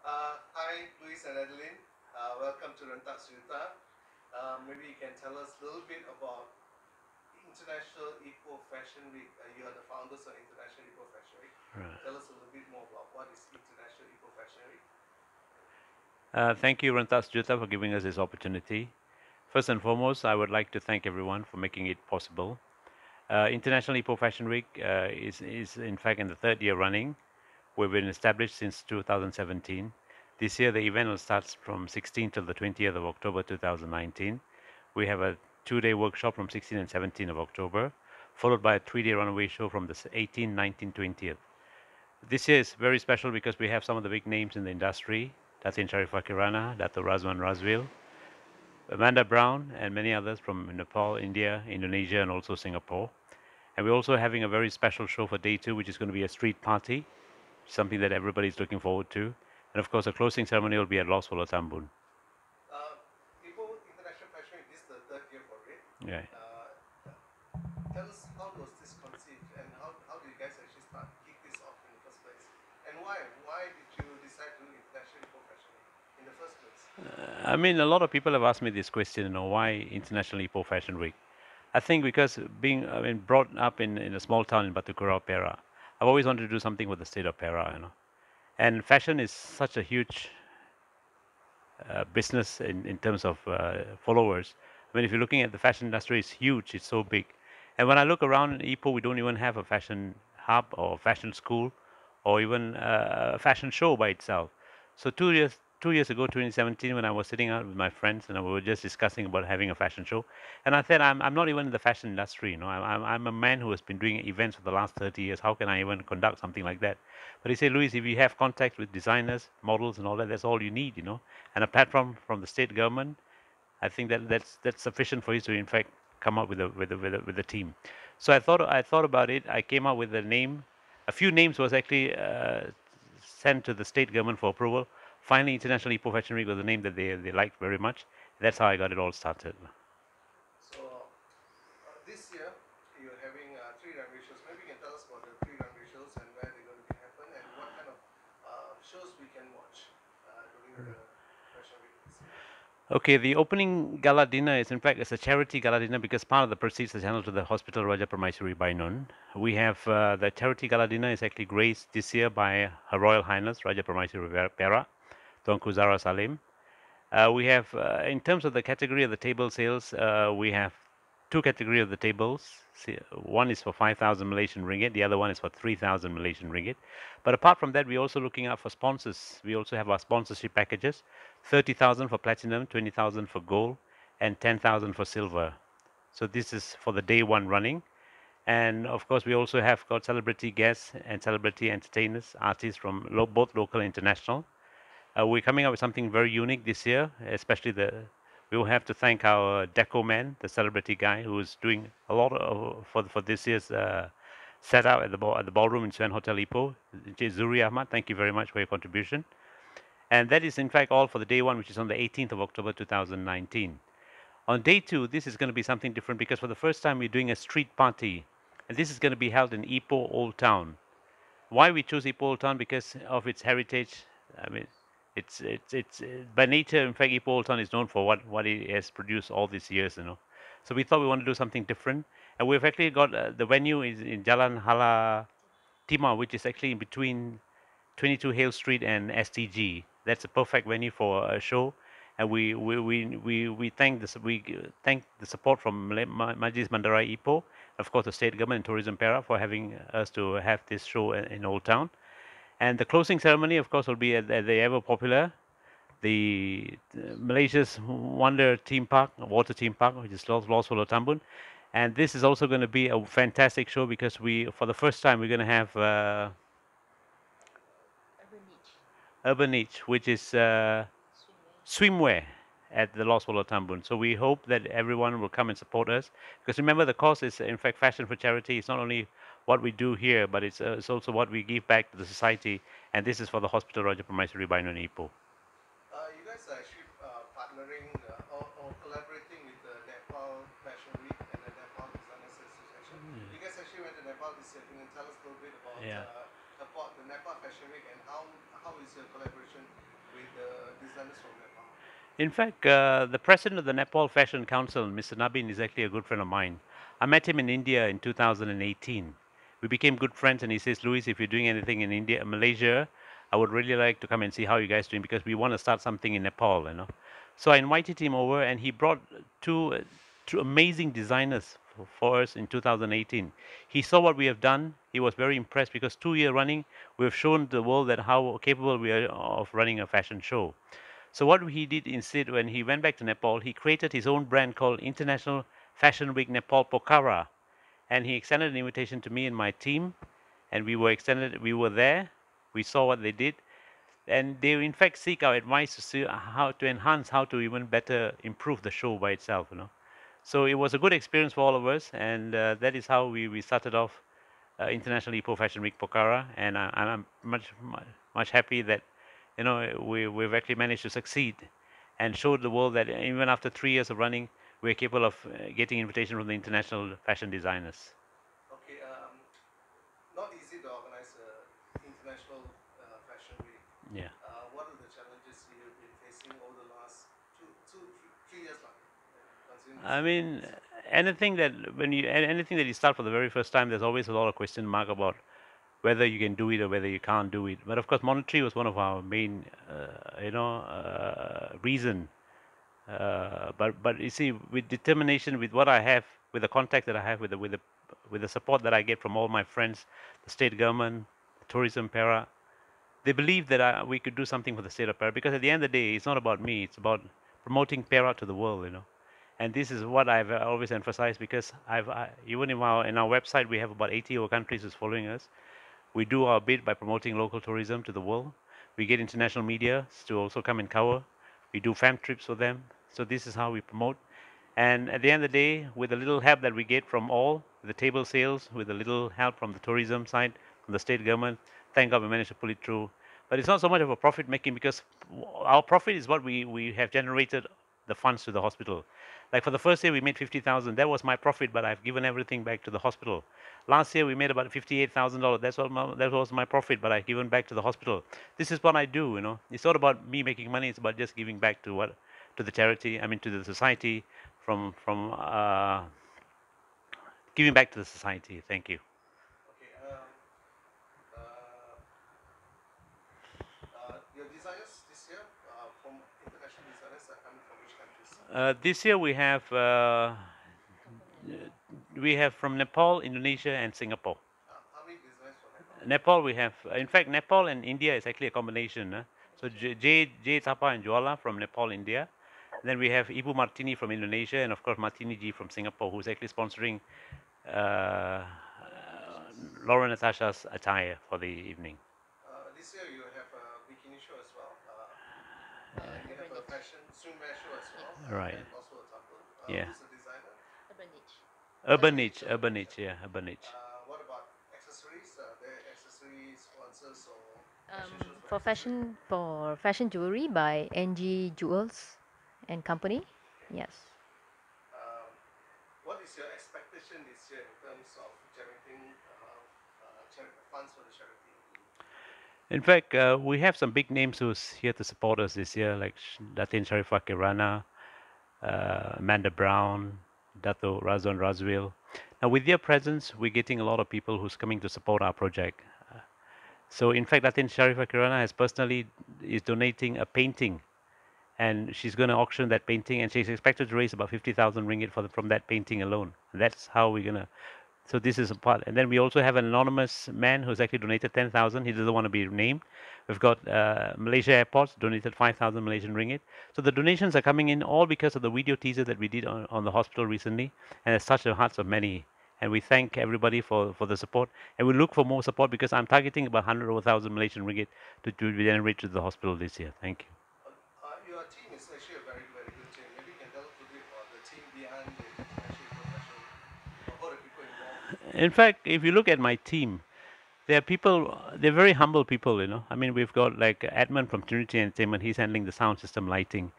Hi, Luis and Adeline. Welcome to Rentak Sejuta. Maybe you can tell us a little bit about International IPOH Fashion Week. You are the founders of International IPOH Fashion Week. Right. Tell us a little bit more about what is International IPOH Fashion Week. Thank you, Rentak Sejuta, for giving us this opportunity. First and foremost, I would like to thank everyone for making it possible. International IPOH Fashion Week is in fact in the third year running. We've been established since 2017. This year, the event will start from 16th to the 20th of October 2019. We have a 2-day workshop from 16th and 17th of October, followed by a 3-day runaway show from the 18th, 19th, 20th. This year is very special because we have some of the big names in the industry. Datin Sharifah Kirana, Dato Razwan Razwil, Amanda Brown, and many others from Nepal, India, Indonesia, and also Singapore. And we're also having a very special show for day 2, which is going to be a street party, something that everybody's looking forward to. And of course, the closing ceremony will be at Los Pulau Tambun. IPOH International Fashion Week, this is the third year for it. Yeah. Tell us how was this conceived and how did you guys actually start kick this off in the first place? And why? Why did you decide to do International IPOH Fashion Week in the first place? I mean, a lot of people have asked me this question, why International IPOH Fashion Week? I think because brought up in a small town in Batu Perak, I've always wanted to do something with the state of Perak. And fashion is such a huge business in terms of followers. I mean, if you're looking at the fashion industry, it's huge, it's so big. And when I look around in Ipoh, we don't even have a fashion hub or fashion school or even a fashion show by itself. So 2 years ago, 2017, when I was sitting out with my friends and we were just discussing about having a fashion show, and I said, I'm not even in the fashion industry. I'm a man who has been doing events for the last 30 years. How can I even conduct something like that? But he said, Luis, if you have contact with designers, models, and all that, that's all you need. And a platform from the state government, I think that's sufficient for you to in fact come up with a team. So I thought about it. I came up with a name. A few names was actually sent to the state government for approval. Finally, International IPOH Fashion Week was a name that they liked very much. That's how I got it all started. So this year you're having three runway shows. Maybe you can tell us about the three runway shows and where they're going to be happen and what kind of shows we can watch during the fashion week this year. Okay, the opening gala dinner is in fact it's a charity gala dinner because part of the proceeds is handled to the Hospital Raja Permaisuri Bainon. We have the charity gala dinner is actually graced this year by Her Royal Highness Raja Permaisuri Perak, Tuanku Zara Salim. We have, in terms of the category of the table sales, we have two categories of the tables. One is for 5,000 Malaysian ringgit, the other one is for 3,000 Malaysian ringgit. But apart from that, we're also looking out for sponsors. We also have our sponsorship packages, 30,000 for platinum, 20,000 for gold, and 10,000 for silver. So this is for the day 1 running. And of course, we also have got celebrity guests and celebrity entertainers, artists from both local and international. We're coming up with something very unique this year, especially we will have to thank our deco man, the celebrity guy, who is doing a lot for this year's setup at the ballroom in Swan Hotel Ipoh. Zuri Ahmad, thank you very much for your contribution. And that is in fact all for the day 1, which is on the 18th of October 2019. On day 2, this is going to be something different because for the first time we're doing a street party, and this is going to be held in Ipoh Old Town. Why we chose Ipoh Old Town? Because of its heritage. I mean, it's by nature. In fact, Ipoh Old Town is known for what it has produced all these years. So we thought we want to do something different, and we've actually got the venue is in Jalan Hala Timah, which is actually in between 22 Hale Street and STG. That's a perfect venue for a show, and we thank the support from Majlis Bandaraya Ipoh, of course the state government and Tourism Perak for having us to have this show in Old Town. And the closing ceremony, of course, will be at the ever popular Malaysia's Wonder Theme Park, water theme park, which is Los Pulau Tambun. And this is also going to be a fantastic show because for the first time, we're going to have Urban Niche, which is swimwear at the Los Pulau Tambun. So we hope that everyone will come and support us because remember the cause is in fact fashion for charity. It's not only what we do here, but it's also what we give back to the society. And this is for the Hospital Raja Permaisuri Bainon Ipoh. You guys are actually partnering or collaborating with the Nepal Fashion Week and the Nepal Designers Association. You guys actually went to Nepal this year. Can you tell us a little bit about Yeah. the Nepal Fashion Week and how is your collaboration with designers from Nepal? In fact, the president of the Nepal Fashion Council, Mr. Nabin, is actually a good friend of mine. I met him in India in 2018. We became good friends, and he says, Louis, if you're doing anything in India, Malaysia, I would really like to come and see how you guys doing because we want to start something in Nepal, you know. So I invited him over, and he brought two amazing designers for us in 2018. He saw what we have done. He was very impressed because 2 year running, we have shown the world that how capable we are of running a fashion show. So what he did instead, when he went back to Nepal, he created his own brand called International Fashion Week Nepal Pokhara, and he extended an invitation to me and my team, and we were extended. We were there. We saw what they did, and they in fact seek our advice to see how to enhance, how to even better improve the show by itself. You know, so it was a good experience for all of us, and that is how we started off International IPOH Fashion Week Pokhara, and I'm much happy that we've actually managed to succeed and showed the world that even after 3 years of running, we're capable of getting invitation from the international fashion designers. Okay, not easy to organize an international fashion week. Yeah. What are the challenges you've been facing over the last 3 years now? I mean, anything that anything that you start for the very first time, there's always a lot of question mark about whether you can do it or whether you can't do it. But of course, monetary was one of our main, reason. But you see, with determination, with what I have, with the contact that I have, with the support that I get from all my friends, the state government, Tourism Perak, they believe that we could do something for the state of Perak. Because at the end of the day, it's not about me; it's about promoting Perak to the world. You know, and this is what I've always emphasized because even in our website we have about 80 other countries who's following us. We do our bit by promoting local tourism to the world. We get international media to also come and cover. We do fam trips for them. So this is how we promote. And at the end of the day, with a little help that we get from all the table sales, with a little help from the tourism side, from the state government, thank God we managed to pull it through. But it's not so much of a profit making because our profit is what we have generated the funds to the hospital. Like for the first year, we made 50,000. That was my profit, but I've given everything back to the hospital. Last year, we made about $58,000. That was my profit, but I've given back to the hospital. This is what I do. You know, it's not about me making money. It's about just giving back to the charity. I mean, to the society, from giving back to the society. Thank you. Okay, your designers this year from international designers are coming from which countries? This year we have from Nepal, Indonesia, and Singapore. How many designers from Nepal? Nepal we have, in fact, Nepal and India is actually a combination. So J Thapa and Juala from Nepal, India. Then we have Ibu Martini from Indonesia, and of course Martini Ji from Singapore, who's actually sponsoring uh, Laura Natasha's attire for the evening. This year you have a bikini show as well. You have a fashion swimwear show as well. Right. And also a temple. Yeah. Who's the designer? Urban Niche, yeah, Urban Niche. What about accessories? There accessory sponsors or For fashion jewelry by NG Jewels and Company. Yes. Um, what is your expectation this year in terms of generating funds for the charity? In fact, we have some big names who's here to support us this year, like Datin Sharifah Kirana, Amanda Brown, Dato Razwan Razwil. Now, with their presence, we're getting a lot of people who's coming to support our project. So, in fact, Datin Sharifah Kirana has personally is donating a painting, and she's going to auction that painting, and she's expected to raise about 50,000 ringgit from that painting alone. And that's how we're going to. So this is a part, and then we also have an anonymous man who's actually donated 10,000. He doesn't want to be named. We've got Malaysia Airports donated 5,000 Malaysian ringgit. So the donations are coming in all because of the video teaser that we did on the hospital recently, and it's touched the hearts of many. And we thank everybody for the support, and we look for more support because I'm targeting about 100 or 1,000 Malaysian ringgit to generate to the hospital this year. Thank you. Your team is actually a very, very good team. Maybe you can tell us a little bit about the team behind the International Professional, all the people involved. In fact, if you look at my team, they're very humble people, you know. I mean, we've got like Edmund from Trinity Entertainment, he's handling the sound system lighting.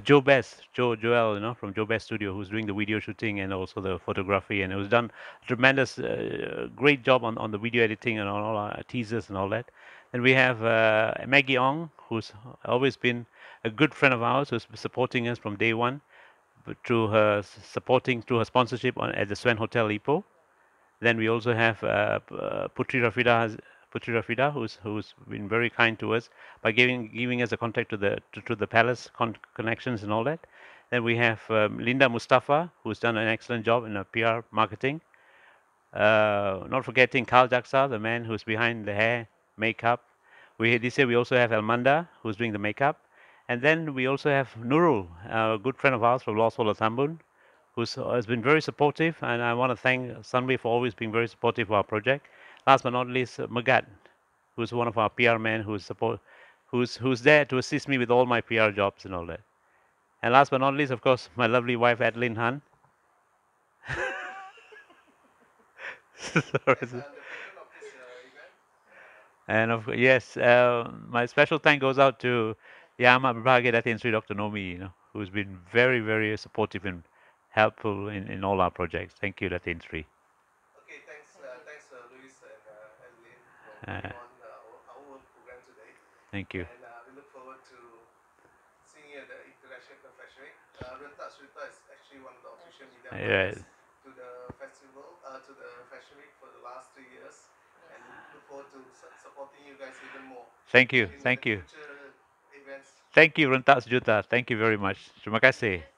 Joel, you know, from Joe Best Studio, who's doing the video shooting and also the photography, and who's done a tremendous, great job on the video editing and on all our teasers and all that. And we have Maggie Ong, who's always been a good friend of ours, who's been supporting us from day one, through her supporting through her sponsorship at the Swan Hotel Ipoh. Then we also have Putri Rafida, who's been very kind to us by giving us a contact to the palace connections and all that. Then we have Linda Mustafa, who's done an excellent job in PR marketing. Not forgetting Carl Jaksa, the man who's behind the hair, makeup. This year we also have Elmanda, who's doing the makeup. And then we also have Nurul, a good friend of ours from Los Tambun, has been very supportive. And I want to thank Sunway for always being very supportive of our project. Last but not least, Magat, who's one of our PR men who's there to assist me with all my PR jobs and all that. And last but not least, of course, my lovely wife Adeline Han. Sorry. Yes, and the patron of this event. And yes, my special thank goes out to Yama Brahage Datin Sri Dr. Nomi, who's been very, very supportive and helpful in all our projects. Thank you, Datin Sri. Okay, thanks, Luis and Adeline for Uh, putting on our program today. Thank you. And we look forward to seeing you at the International Fashion Week. Rentak Sejuta is actually one of the official media Yeah. partners to the festival, to the Fashion Week for the last 3 years. And look forward to supporting you guys even more Thank you. in the Thank you. future events. Thank you, Rentak Sejuta. Thank you very much. Terima kasih.